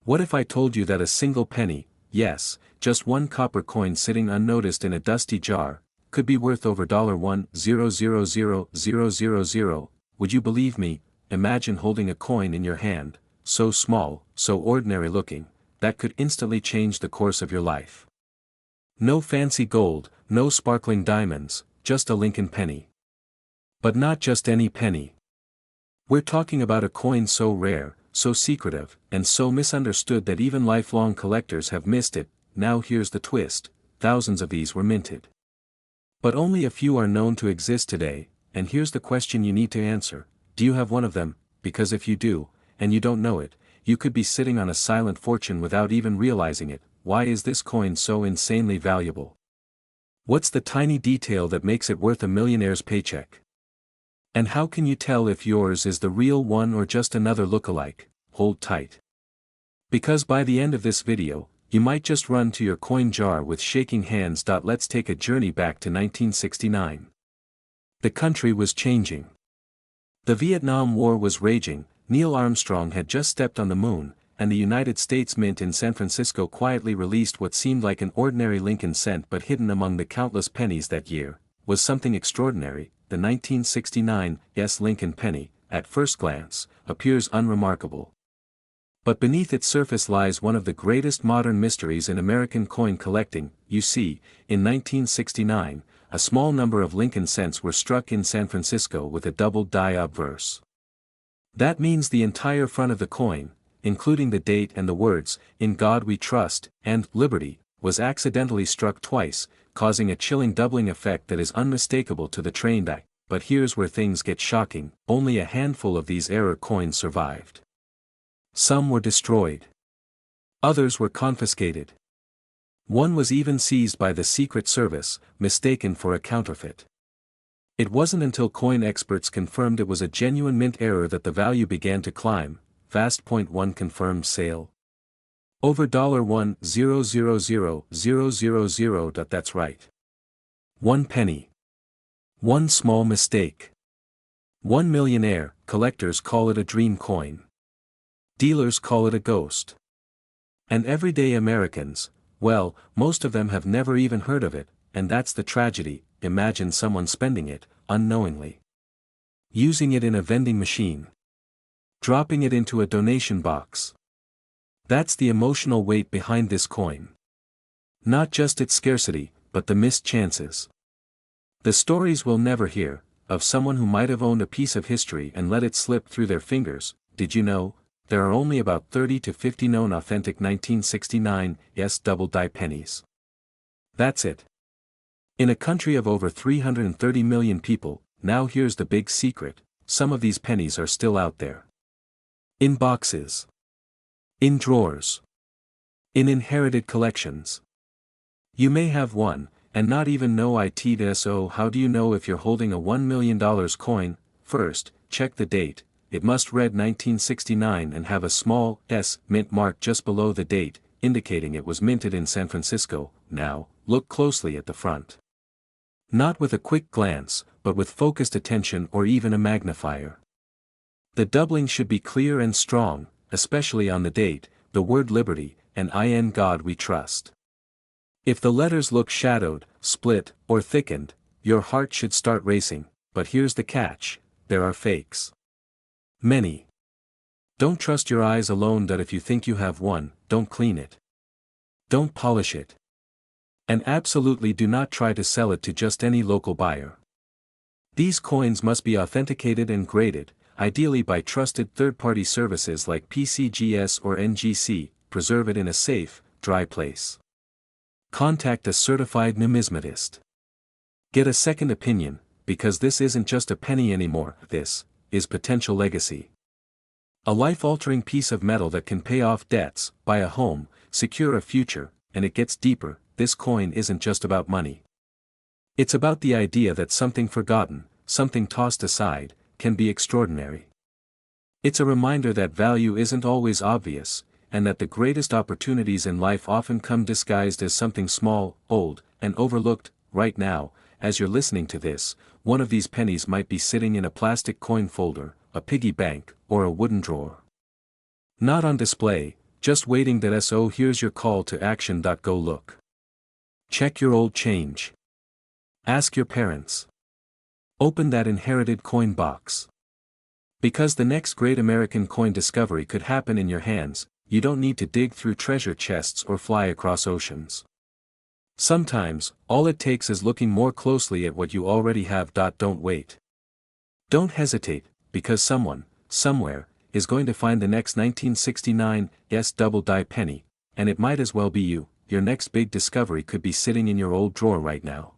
What if I told you that a single penny, yes, just one copper coin sitting unnoticed in a dusty jar, could be worth over $1,000,000? Would you believe me? Imagine holding a coin in your hand, so small, so ordinary looking, that could instantly change the course of your life. No fancy gold, no sparkling diamonds, just a Lincoln penny. But not just any penny. We're talking about a coin so rare, so secretive, and so misunderstood that even lifelong collectors have missed it. Now here's the twist: thousands of these were minted. But only a few are known to exist today, and here's the question you need to answer: do you have one of them? Because if you do, and you don't know it, you could be sitting on a silent fortune without even realizing it. Why is this coin so insanely valuable? What's the tiny detail that makes it worth a millionaire's paycheck? And how can you tell if yours is the real one or just another lookalike? Hold tight. Because by the end of this video, you might just run to your coin jar with shaking hands. Let's take a journey back to 1969. The country was changing. The Vietnam War was raging, Neil Armstrong had just stepped on the moon, and the United States Mint in San Francisco quietly released what seemed like an ordinary Lincoln cent, but hidden among the countless pennies that year was something extraordinary. The 1969 Lincoln penny, at first glance, appears unremarkable. But beneath its surface lies one of the greatest modern mysteries in American coin collecting. You see, in 1969, a small number of Lincoln cents were struck in San Francisco with a double die obverse. That means the entire front of the coin, including the date and the words, "In God We Trust," and "Liberty," was accidentally struck twice, causing a chilling doubling effect that is unmistakable to the trained eye. But here's where things get shocking: only a handful of these error coins survived. Some were destroyed. Others were confiscated. One was even seized by the Secret Service, mistaken for a counterfeit. It wasn't until coin experts confirmed it was a genuine mint error that the value began to climb. Fast. One confirmed sale. Over $1,000,000. That's right. 1 penny. One small mistake. 1 millionaire. Collectors call it a dream coin. Dealers call it a ghost. And everyday Americans, well, most of them have never even heard of it, and that's the tragedy. Imagine someone spending it, unknowingly. Using it in a vending machine. Dropping it into a donation box. That's the emotional weight behind this coin. Not just its scarcity, but the missed chances. The stories we'll never hear, of someone who might have owned a piece of history and let it slip through their fingers. Did you know? There are only about 30 to 50 known authentic 1969 double die pennies. That's it. In a country of over 330 million people, now here's the big secret: some of these pennies are still out there. In boxes. In drawers. In inherited collections. You may have one, and not even know it. So how do you know if you're holding a $1 million coin? First, check the date. It must read 1969 and have a small S mint mark just below the date, indicating it was minted in San Francisco. Now, look closely at the front. Not with a quick glance, but with focused attention or even a magnifier. The doubling should be clear and strong, especially on the date, the word Liberty, and "In God We Trust." If the letters look shadowed, split, or thickened, your heart should start racing. But here's the catch: there are fakes. Many. Don't trust your eyes alone. If you think you have one, don't clean it. Don't polish it. And absolutely do not try to sell it to just any local buyer. These coins must be authenticated and graded, ideally by trusted third-party services like PCGS or NGC. Preserve it in a safe, dry place. Contact a certified numismatist. Get a second opinion, because this isn't just a penny anymore. This is potential legacy. A life-altering piece of metal that can pay off debts, buy a home, secure a future. And it gets deeper. This coin isn't just about money. It's about the idea that something forgotten, something tossed aside, can be extraordinary. It's a reminder that value isn't always obvious, and that the greatest opportunities in life often come disguised as something small, old, and overlooked. Right now, as you're listening to this, one of these pennies might be sitting in a plastic coin folder, a piggy bank, or a wooden drawer. Not on display, Just waiting that so here's your call to action. Go look. Check your old change. Ask your parents. Open that inherited coin box. Because the next great American coin discovery could happen in your hands, you don't need to dig through treasure chests or fly across oceans. Sometimes, all it takes is looking more closely at what you already have. Don't wait. Don't hesitate, because someone, somewhere, is going to find the next 1969 double die penny, and it might as well be you. Your next big discovery could be sitting in your old drawer right now.